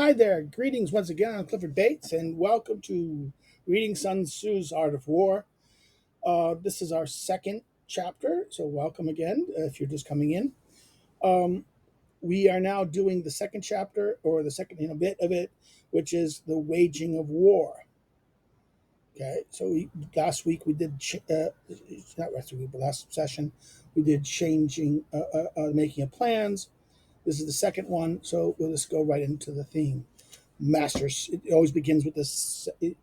Hi there. Greetings once again. I'm Clifford Bates, and welcome to Reading Sun Tzu's Art of War. This is our second chapter, so welcome again if you're just coming in. Um, we are now doing the second chapter, or the second bit of it, which is the waging of war. Okay, so last week we did, not last week, but last session, we did making of plans. This is the second one, so we'll just go right into the theme. Masters. It always begins with this. It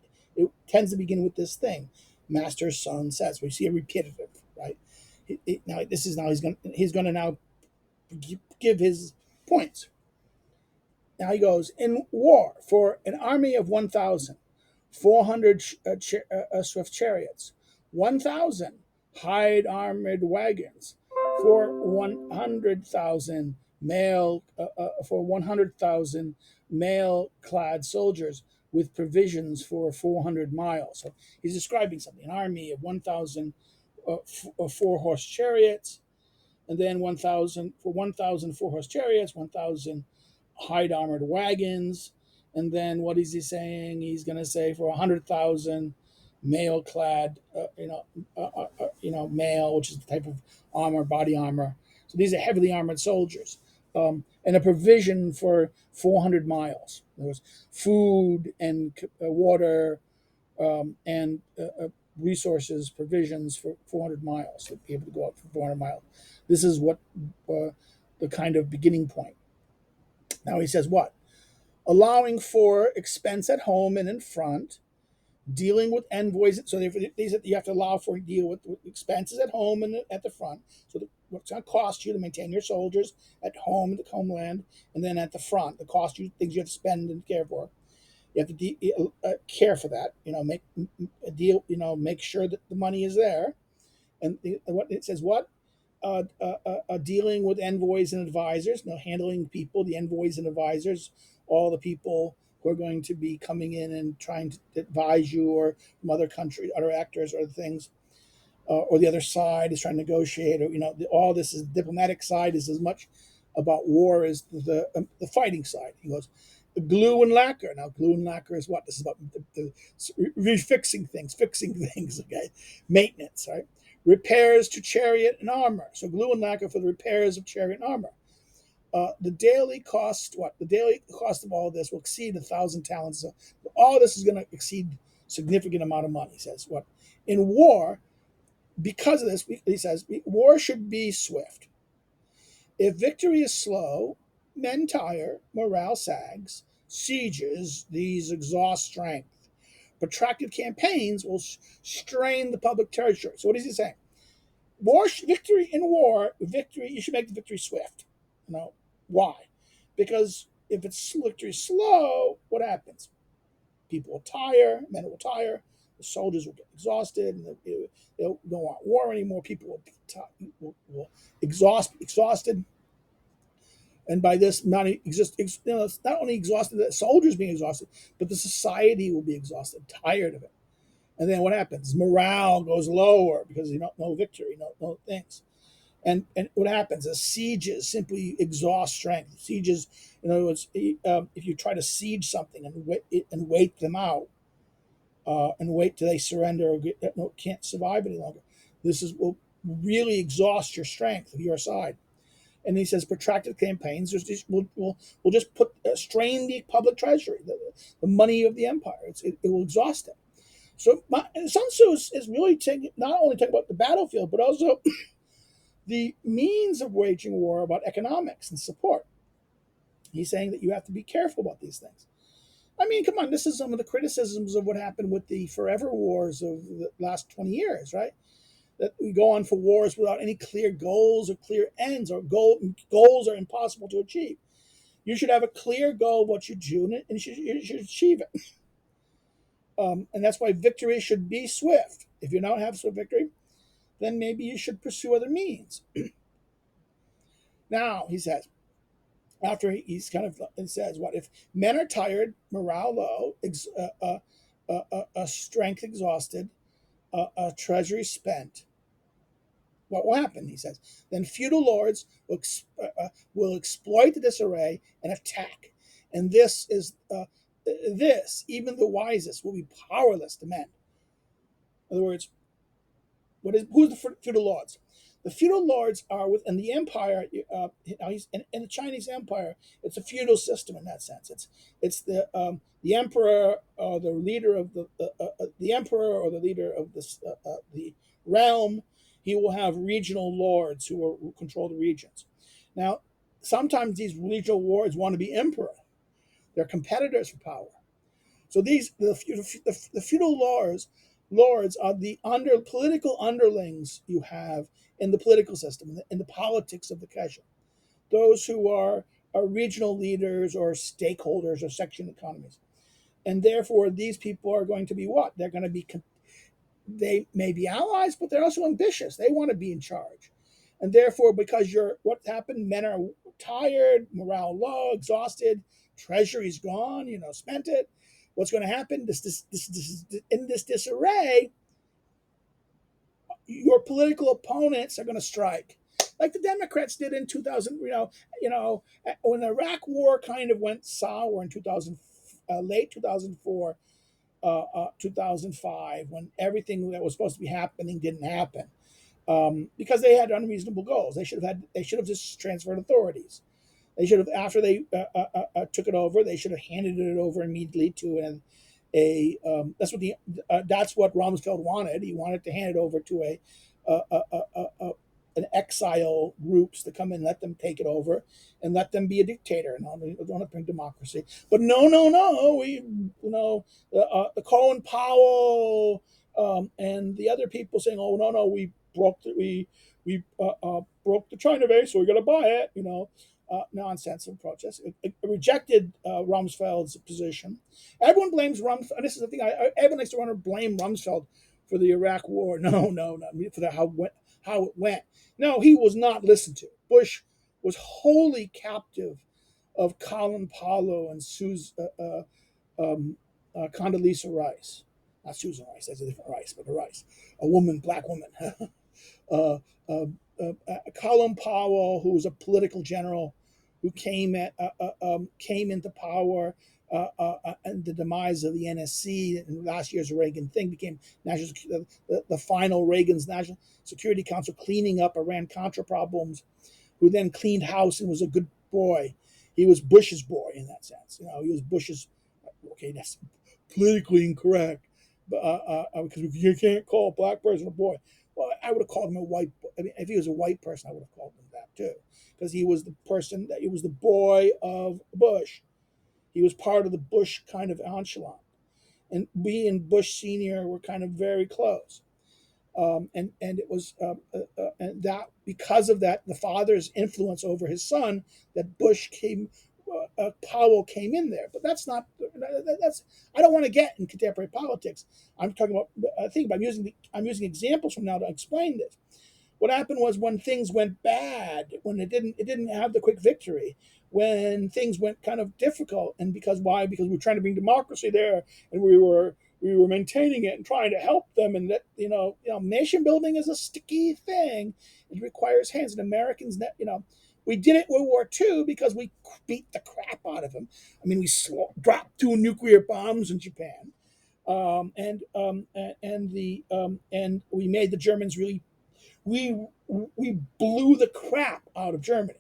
tends to begin with this thing. Master, son, says. We see a repetitive, right? Now this is now he's going to now give his points. Now he goes, in war for an army of 1,400 swift chariots, 1,000 hide armored wagons, for 100,000 male clad soldiers with provisions for 400 miles. So he's describing something, an army of 1,000 four-horse chariots, and then 1,000 for 1,000 four-horse chariots, 1,000 hide armored wagons, and then what is he saying? He's going to say for 100,000 male clad, male, which is the type of armor, body armor. So these are heavily armored soldiers, and a provision for 400 miles. There was food and water and resources, provisions for 400 miles to be able to go up for 400 miles. This is what the kind of beginning point. Now he says what? Allowing for expense at home and in front, dealing with envoys. So you have to allow for deal with expenses at home and at the front. So what's going to cost you to maintain your soldiers at home, the homeland, and then at the front, the cost you things you have to spend and care for. You have to care for that. Make a deal. Make sure that the money is there. And what it says, what dealing with envoys and advisors, handling people, the envoys and advisors, all the people who are going to be coming in and trying to advise you, or from other countries, other actors, or things, or the other side is trying to negotiate, or all this is diplomatic side is as much about war as the fighting side. He goes, glue and lacquer. Now, glue and lacquer is what? This is about fixing things, okay? Maintenance, right? Repairs to chariot and armor. So glue and lacquer for the repairs of chariot and armor. The daily cost, the daily cost of all this will exceed 1,000 talents. So all this is going to exceed significant amount of money. He says what? In war, because of this, he says, war should be swift. If victory is slow, men tire, morale sags, sieges, these exhaust strength. Protracted campaigns will strain the public territory. So what is he saying? Victory in war, you should make the victory swift. Why? Because if it's victory slow, what happens? People will tire, men will tire, the soldiers will get exhausted, and they don't want war anymore. People will exhausted. And by this, it's not only exhausted, the soldiers being exhausted, but the society will be exhausted, tired of it. And then what happens? Morale goes lower because no victory, no things. And what happens is sieges simply exhaust strength. Sieges, in other words, if you try to siege something and wait them out, and wait till they surrender or can't survive any longer, will really exhaust your strength of your side. And he says protracted campaigns will just strain the public treasury, the money of the empire. It will exhaust it. So Sun Tzu is really not only talking about the battlefield, but also the means of waging war, about economics and support. He's saying that you have to be careful about these things. I mean, come on, this is some of the criticisms of what happened with the forever wars of the last 20 years, right? That we go on for wars without any clear goals or clear ends, or goals are impossible to achieve. You should have a clear goal of what you do, and you should achieve it. And that's why victory should be swift. If you don't have swift victory, then maybe you should pursue other means. Now, he says, after he's kind of says, what if men are tired, morale low, strength exhausted, treasury spent? What will happen? He says, then feudal lords will exploit the disarray and attack. And this is this, even the wisest, will be powerless to mend. In other words, who's the feudal lords? The feudal lords are within the empire. In the Chinese empire, it's a feudal system in that sense. It's the emperor or the leader of the emperor or the leader of the realm. He will have regional lords who control the regions. Now, sometimes these regional lords want to be emperor. They're competitors for power. So the feudal lords are the political underlings you have in the political system, in the politics of the Kesha. Those who are regional leaders or stakeholders or section economies. And therefore, these people are going to be what? They're going to be, they may be allies, but they're also ambitious. They want to be in charge. And therefore, because what happened, men are tired, morale low, exhausted, treasury's gone, spent it. What's going to happen? In this disarray, your political opponents are going to strike, like the Democrats did in 2000. When the Iraq War kind of went sour in 2000, late 2004, 2005, when everything that was supposed to be happening didn't happen, because they had unreasonable goals. They should have just transferred authorities. They should have, after they took it over, they should have handed it over immediately to that's what Rumsfeld wanted. He wanted to hand it over to an exile groups to come and let them take it over and let them be a dictator. And don't have to bring democracy. But no. The Colin Powell and the other people saying, "Oh no, we broke we broke the China base, so we got to buy it." Nonsense approaches. It rejected Rumsfeld's position. Everyone blames Rumsfeld. And this is the thing. Everyone likes to want to blame Rumsfeld for the Iraq War. No, for how it went. No, he was not listened to. Bush was wholly captive of Colin Powell and Condoleezza Rice. Not Susan Rice. That's a different Rice, but a Rice, black woman. uh, uh, Colin Powell, who was a political general, who came into power, and the demise of the NSC and last year's Reagan thing became the final Reagan's National Security Council cleaning up Iran Contra problems, who then cleaned house and was a good boy. He was Bush's boy in that sense. He was Bush's. Okay, that's politically incorrect, but because you can't call a black person a boy. Well, I would have called him a white. I mean, if he was a white person, I would have called him that too, because he was the boy of Bush. He was part of the Bush kind of echelon, and we and Bush Senior were kind of very close. And it was and that because of that, the father's influence over his son, that Powell came in there. But that's not. That's I don't want to get in contemporary politics. I'm talking about. I think I'm using examples from now to explain this. What happened was when things went bad, when it didn't have the quick victory, when things went kind of difficult, and because why? Because we were trying to bring democracy there, and we were maintaining it and trying to help them, and that nation building is a sticky thing. It requires hands, and Americans that we did it in World War II because we beat the crap out of them. I mean, we dropped 2 nuclear bombs in Japan, and we made the Germans really we blew the crap out of Germany.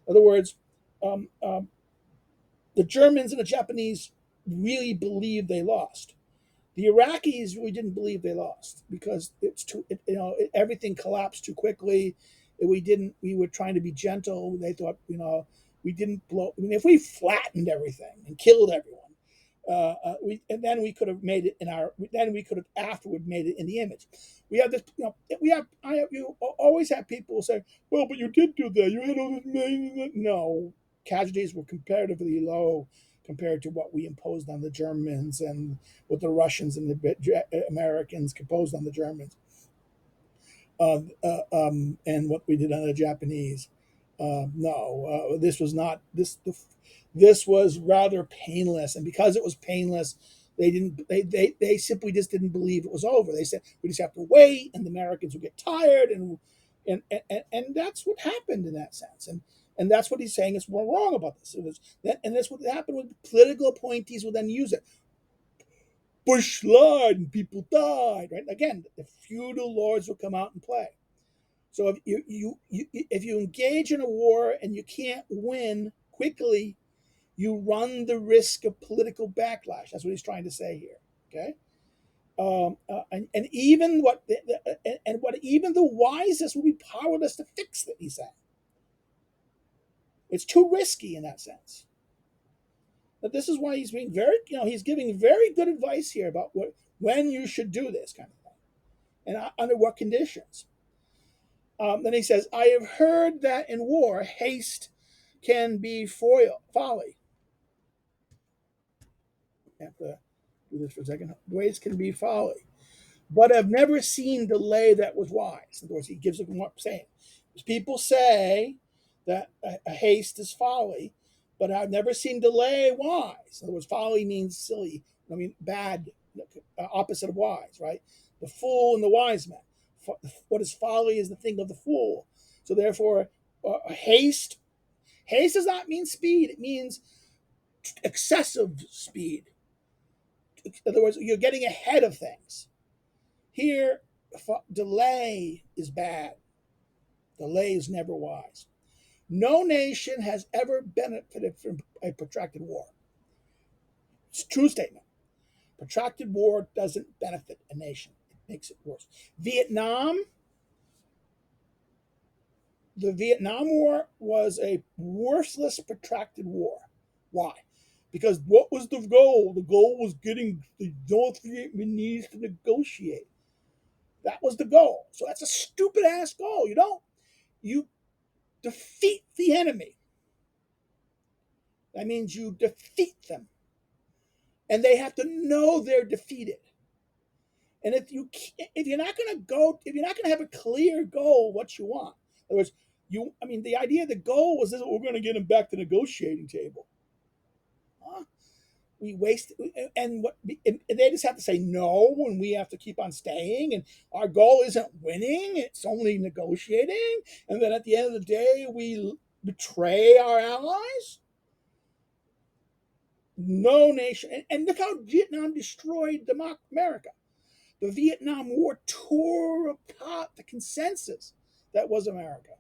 In other words, the Germans and the Japanese really believed they lost. The Iraqis, we didn't believe they lost because everything collapsed too quickly. We were trying to be gentle. They thought, we didn't blow. I mean, if we flattened everything and killed everyone, then we could have made it then we could have afterward made it in the image. We have this, you always have people say, well, but you did do that. You had all this. No, casualties were comparatively low compared to what we imposed on the Germans and what the Russians and the Americans imposed on the Germans, and what we did on the Japanese. No, this was not this. This was rather painless, and because it was painless, they didn't. They simply just didn't believe it was over. They said we just have to wait, and the Americans would get tired, and that's what happened in that sense. And that's what he's saying is wrong about this. And that's what happened with political appointees will then use it. Bush lied and people died, right? Again, the feudal lords will come out and play. So if you engage in a war and you can't win quickly, you run the risk of political backlash. That's what he's trying to say here. Okay, and even what even the wisest will be powerless to fix it. He's saying it's too risky in that sense. But this is why he's being very, he's giving very good advice here about when you should do this kind of thing and under what conditions. Then he says, I have heard that in war, haste can be folly. I have to do this for a second. Waste can be folly. But I've never seen delay that was wise. In other words, he gives it what I'm saying. People say that a haste is folly, but I've never seen delay wise. In other words, folly means silly. I mean, bad, opposite of wise, right? The fool and the wise man. What is folly is the thing of the fool. So therefore, haste does not mean speed. It means excessive speed. In other words, you're getting ahead of things. Here, delay is bad. Delay is never wise. No nation has ever benefited from a protracted war. It's a true statement. Protracted war doesn't benefit a nation. It makes it worse. The Vietnam War was a worthless, protracted war. Why? Because what was the goal? The goal was getting the North Vietnamese to negotiate. That was the goal. So that's a stupid ass goal. You defeat the enemy. That means you defeat them. And they have to know they're defeated. And if you're not going to have a clear goal what you want. In other words, the idea the goal was this: we're going to get them back to the negotiating table. Huh? We waste, and they just have to say no when we have to keep on staying, and our goal isn't winning; it's only negotiating. And then at the end of the day, we betray our allies. No nation, and look how Vietnam destroyed America. The Vietnam War tore apart the consensus that was America.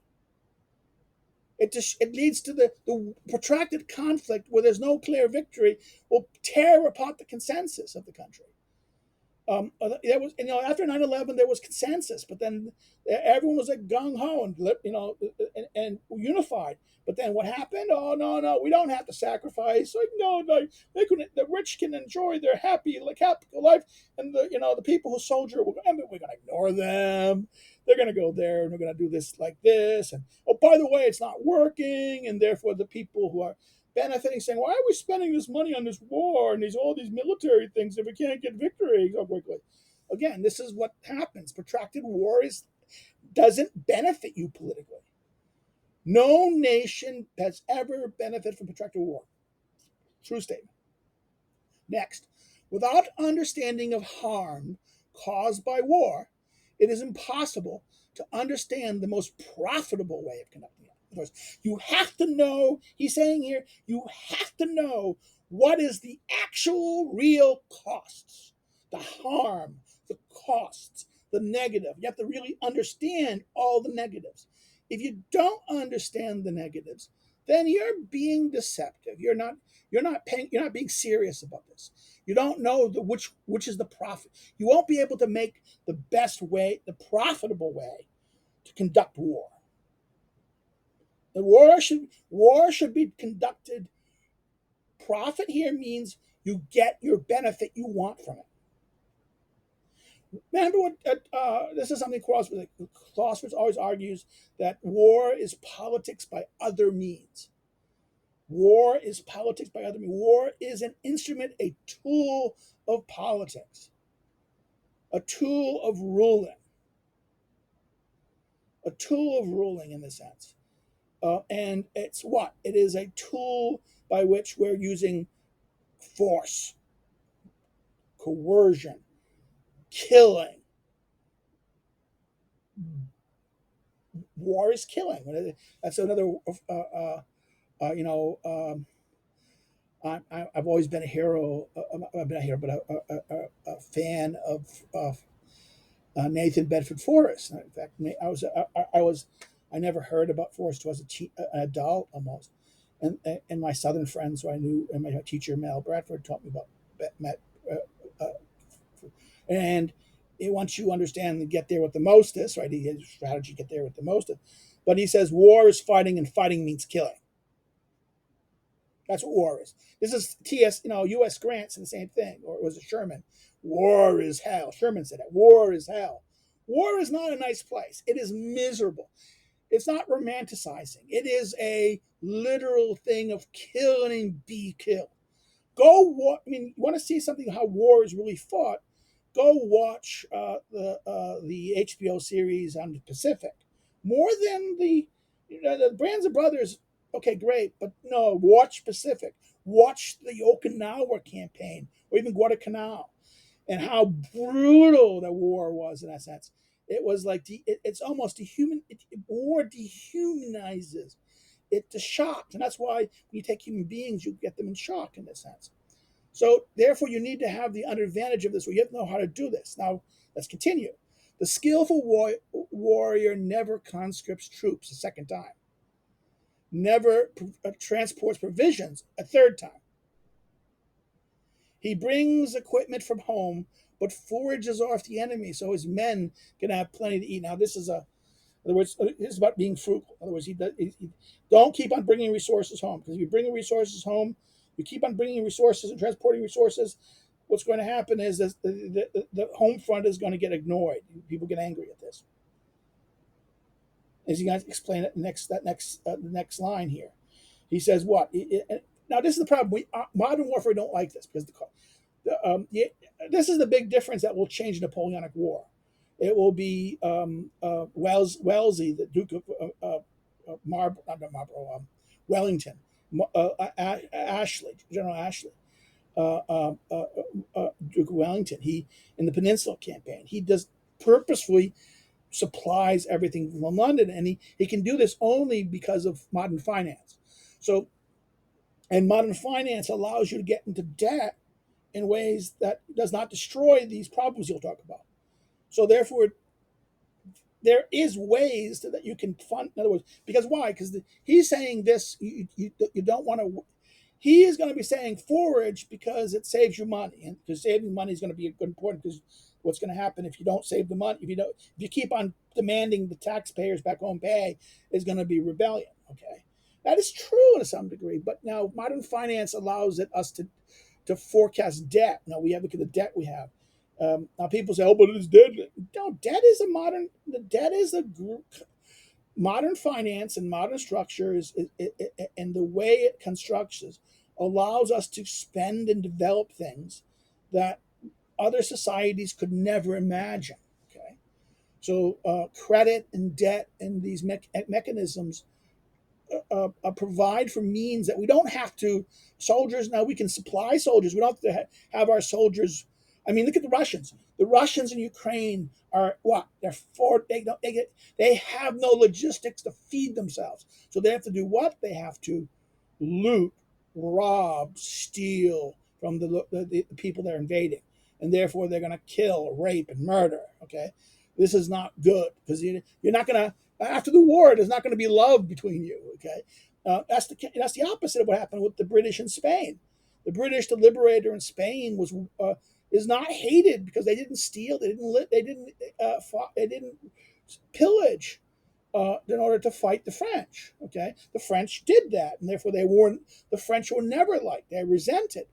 It leads to the protracted conflict where there's no clear victory will tear apart the consensus of the country. There was, after 9/11, there was consensus, but then everyone was like gung ho and unified. But then what happened? Oh no, we don't have to sacrifice. Like no, the rich can enjoy their happy life, and the people who soldier we're going to ignore them. They're going to go there and we're going to do this like this. And oh, by the way, it's not working, and therefore the people who are benefiting, saying, "Why are we spending this money on this war and all these military things if we can't get victory so quickly?" Again, this is what happens. Protracted war doesn't benefit you politically. No nation has ever benefited from protracted war. True statement. Next, without understanding of harm caused by war, it is impossible to understand the most profitable way of conducting it. In other words, you have to know, he's saying here, you have to know what is the actual real costs, the harm, the costs, the negative. You have to really understand all the negatives. If you don't understand the negatives, then you're being deceptive. You're not being serious about this. You don't know which is the profit. You won't be able to make the best way, the profitable way to conduct war. The war should be conducted. Profit here means you get your benefit you want from it. Remember what this is something Clausewitz always argues, that war is politics by other means. War is politics by other means. War is an instrument, a tool of politics, a tool of ruling, in the sense. And it's what? It is a tool by which we're using force, coercion, killing, war is killing. That's another. You know, I've always been a hero. I've been a hero, but a fan of Nathan Bedford Forrest. In fact, I never heard about Forrest till I was an adult almost, and my Southern friends who I knew, and my teacher Mel Bradford taught me about Matt, and once you understand and get there with the mostest, right? He has a strategy get there with the mostest, but he says war is fighting, and fighting means killing. That's what war is. This is U.S. Grant said the same thing, or it was a Sherman. War is hell. Sherman said that. War is hell. War is not a nice place. It is miserable. It's not romanticizing. It is a literal thing of kill and be killed. I mean, you want to see something how war is really fought? Go watch the HBO series on the Pacific. More than the Brands of Brothers. Okay, great, but no, watch Pacific. Watch the Okinawa campaign, or even Guadalcanal, and how brutal the war was in that sense. It was like it's almost war dehumanizes. It's shocked, and that's why when you take human beings, you get them in shock in this sense. So therefore, you need to have the advantage of this, where you have to know how to do this. Now, let's continue. The skillful warrior never conscripts troops a second time, never transports provisions a third time. He brings equipment from home, but forages off the enemy so his men can have plenty to eat. Now, in other words, this is about being frugal. In other words, he don't keep on bringing resources home, because if you bring resources home, you keep on bringing resources and transporting resources. What's going to happen is that the home front is going to get ignored. People get angry at this. As you guys explain it, the next line here, he says what? Now this is the problem. Modern warfare don't like this, because this is the big difference that will change Napoleonic War. It will be Wellesley, the Duke of Wellington, Ashley, General Ashley, Duke of Wellington. He in the Peninsula campaign, he does purposefully supplies everything from London, and he can do this only because of modern finance. So, and modern finance allows you to get into debt in ways that does not destroy these problems you'll talk about. So therefore, there is ways that you can fund. In other words, because why? Because he's saying this, you don't want to. He is going to be saying forage because it saves you money, and because saving money is going to be important. Because what's going to happen if you don't save the money, if you keep on demanding the taxpayers back home pay, is going to be rebellion. Okay, that is true to some degree, but now modern finance allows us to forecast debt. Now we have look at the debt we have. Now people say, "Oh, but it's debt." No, debt is a modern. The debt is a group. Modern finance and modern structure and the way it constructs us allows us to spend and develop things that other societies could never imagine. Okay, so credit and debt and these mechanisms provide for means that we don't have to. Soldiers now we can supply soldiers. We don't have to have our soldiers. I mean, look at the Russians. The Russians in Ukraine are what? They have no logistics to feed themselves. So they have to do what? They have to loot, rob, steal from the people they're invading, and therefore they're going to kill, rape, and murder. Okay, this is not good, because you're not going to. After the war, there's not going to be love between you. Okay, that's the opposite of what happened with the British in Spain. The British, the liberator in Spain, is not hated because they didn't steal, they didn't pillage in order to fight the French. Okay, the French did that, and therefore the French were never liked. They resented,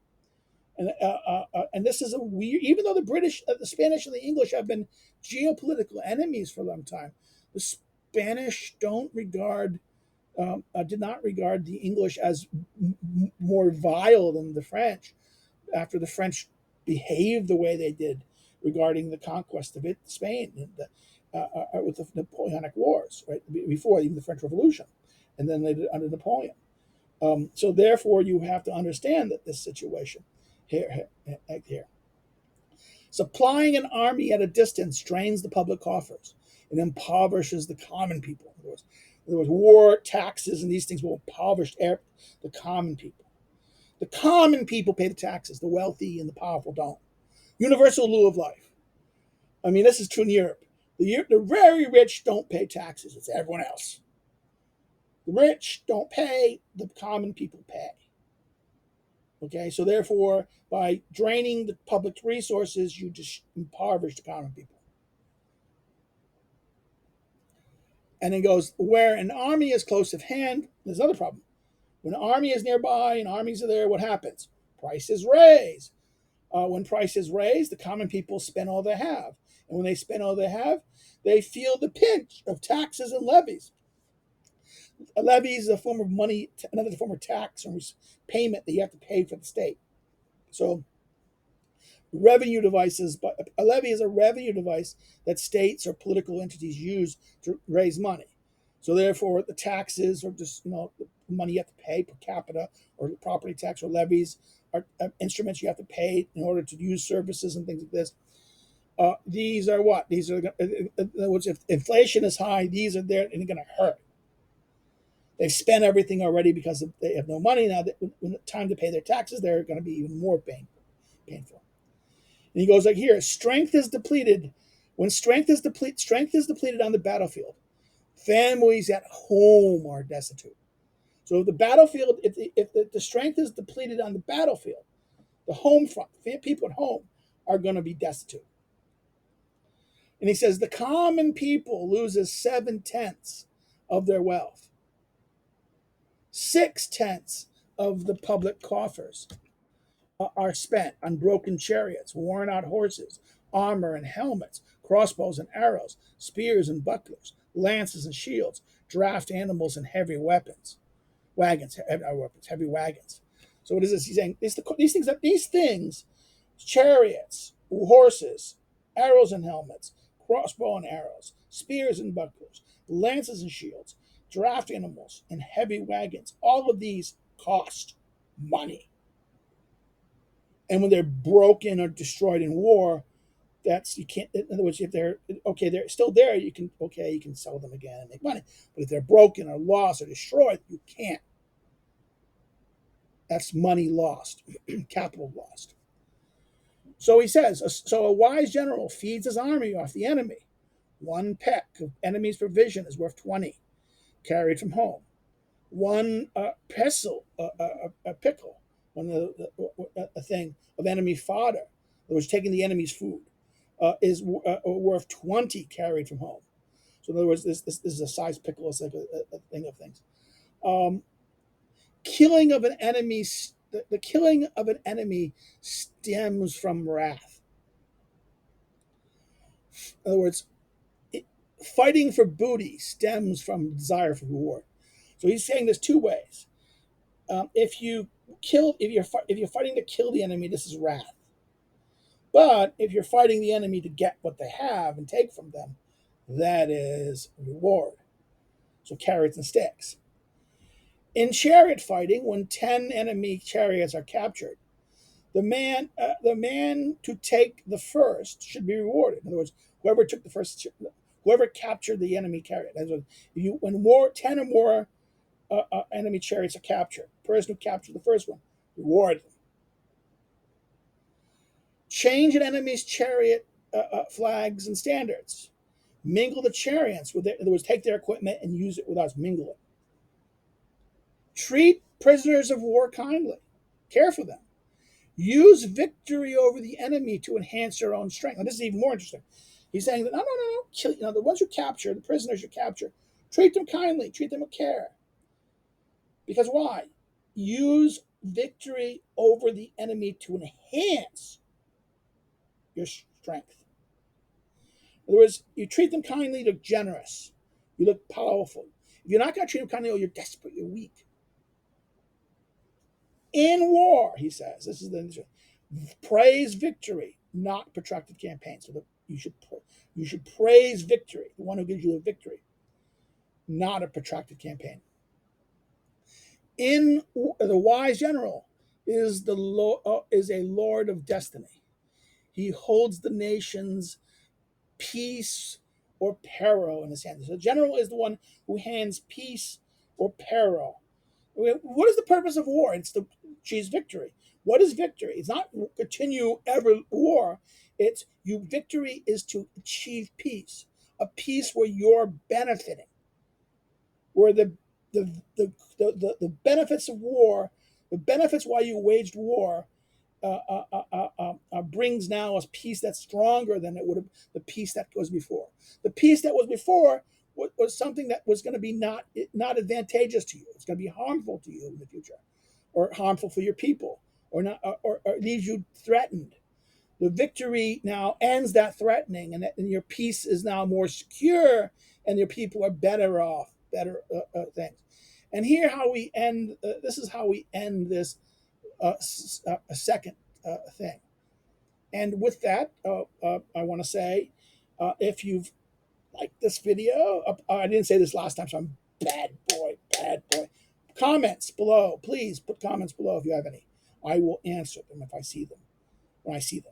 and this is a weird. Even though the British, the Spanish, and the English have been geopolitical enemies for a long time, the Spanish did not regard the English as more vile than the French after the French behaved the way they did regarding the conquest of Spain, with the Napoleonic Wars, right before even the French Revolution, and then later under Napoleon. So therefore, you have to understand that this situation here. Supplying an army at a distance drains the public coffers. It impoverishes the common people. There was war, taxes, and these things will impoverish the common people. The common people pay the taxes. The wealthy and the powerful don't. Universal rule of life. I mean, this is true in Europe. The very rich don't pay taxes. It's everyone else. The rich don't pay. The common people pay. Okay, so therefore, by draining the public resources, you just impoverish the common people. And it goes, where an army is close at hand, there's another problem. When an army is nearby and armies are there, what happens? Prices raise. When prices raise, the common people spend all they have. And when they spend all they have, they feel the pinch of taxes and levies. A levy is a form of money, another form of tax or payment that you have to pay for the state. So revenue devices, but a levy is a revenue device that states or political entities use to raise money. So therefore, the taxes or just the money you have to pay per capita, or the property tax or levies are instruments you have to pay in order to use services and things like this. These are what? These are, in other words, if inflation is high, these are there and they're going to hurt. They've spent everything already because they have no money now. When it's time to pay their taxes, they're going to be even more painful. And he goes like here: strength is depleted. When strength is depleted on the battlefield. Families at home are destitute. So if the battlefield, if the strength is depleted on the battlefield, the home front, people at home are going to be destitute. And he says the common people loses 7/10 of their wealth. 6/10 of the public coffers are spent on broken chariots, worn out horses, armor and helmets, crossbows and arrows, spears and bucklers, lances and shields, draft animals and heavy wagons. So what is this? He's saying these things, chariots, horses, arrows and helmets, crossbow and arrows, spears and bucklers, lances and shields, draft animals and heavy wagons. All of these cost money. And when they're broken or destroyed in war, that's you can't. In other words, if they're still there, you can sell them again and make money. But if they're broken or lost or destroyed, you can't. That's money lost, capital lost. So he says, so a wise general feeds his army off the enemy. One peck of enemy's provision is worth 20, carried from home. One pickle, a thing of enemy fodder that was taking the enemy's food, is worth 20 carried from home. So in other words, this is a size pickle. It's like a thing of things. Killing of an enemy, the killing of an enemy stems from wrath. In other words, fighting for booty stems from desire for reward. So he's saying there's two ways. If you're fighting to kill the enemy, this is wrath. But if you're fighting the enemy to get what they have and take from them, that is reward. So carrots and sticks. In chariot fighting, when 10 enemy chariots are captured, the man to take the first should be rewarded. In other words, whoever captured the enemy chariot. When 10 or more enemy chariots are captured, the person who captured the first one, reward them. Change an enemy's chariot flags and standards. Mingle the chariots with in other words, take their equipment and use it with us. Mingle it. Treat prisoners of war kindly. Care for them. Use victory over the enemy to enhance your own strength. Now, this is even more interesting. He's saying that no. Kill, the ones you capture, the prisoners you capture, treat them kindly, treat them with care. Because why? Use victory over the enemy to enhance your strength. In other words, you treat them kindly, you look generous, you look powerful. If you're not going to treat them kindly, you're desperate, you're weak. In war, he says, this is the praise victory, not protracted campaigns. So you should praise victory, the one who gives you the victory, not a protracted campaign. In the wise general is a lord of destiny. He holds the nation's peace or peril in his hand. So the general is the one who hands peace or peril. What is the purpose of war? It's to achieve victory. What is victory? It's not continue ever war. It's you. Victory is to achieve peace, a peace where you're benefiting, where the benefits of war, the benefits why you waged war, brings now a peace that's stronger than it would have the peace that was before. The peace that was before was something that was going to be not advantageous to you. It's going to be harmful to you in the future, or harmful for your people, or not, or leaves you threatened. The victory now ends that threatening, and your peace is now more secure, and your people are better off, better things. And here, how we end. This is how we end this a second thing. And with that, I want to say, if you've liked this video, I didn't say this last time, so I'm bad boy, bad boy. Comments below, please put comments below if you have any. I will answer them if I see them.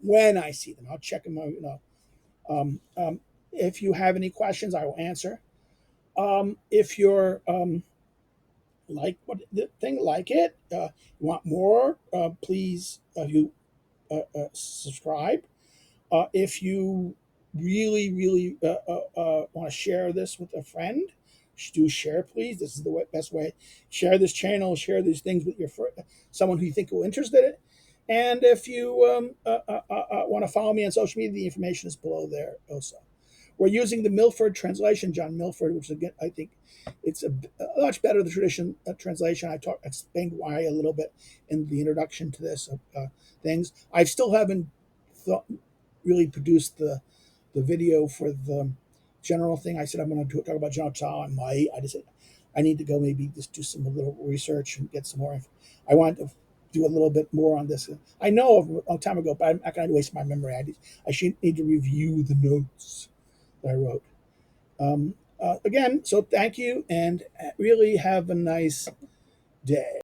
When I see them, I'll check them out. If you have any questions, I will answer. If you're like what the thing, like it, you want more, please, you subscribe. If you really want to share this with a friend, do share, please. This is the best way. Share this channel, share these things with your someone who you think will be interested in it. And if you want to follow me on social media, the information is below there also. We're using the Milford translation, John Milford, which again I think it's a much better the tradition translation. I explained why a little bit in the introduction to this things. I still haven't really produced the video for the general thing. I said I'm going to talk about John Chow and Mai. I just said I need to go maybe just do some little research and get some more. I want to do a little bit more on this. I know a long time ago, but I'm not going to waste my memory. I should need to review the notes that I wrote. Again, so thank you, and really have a nice day.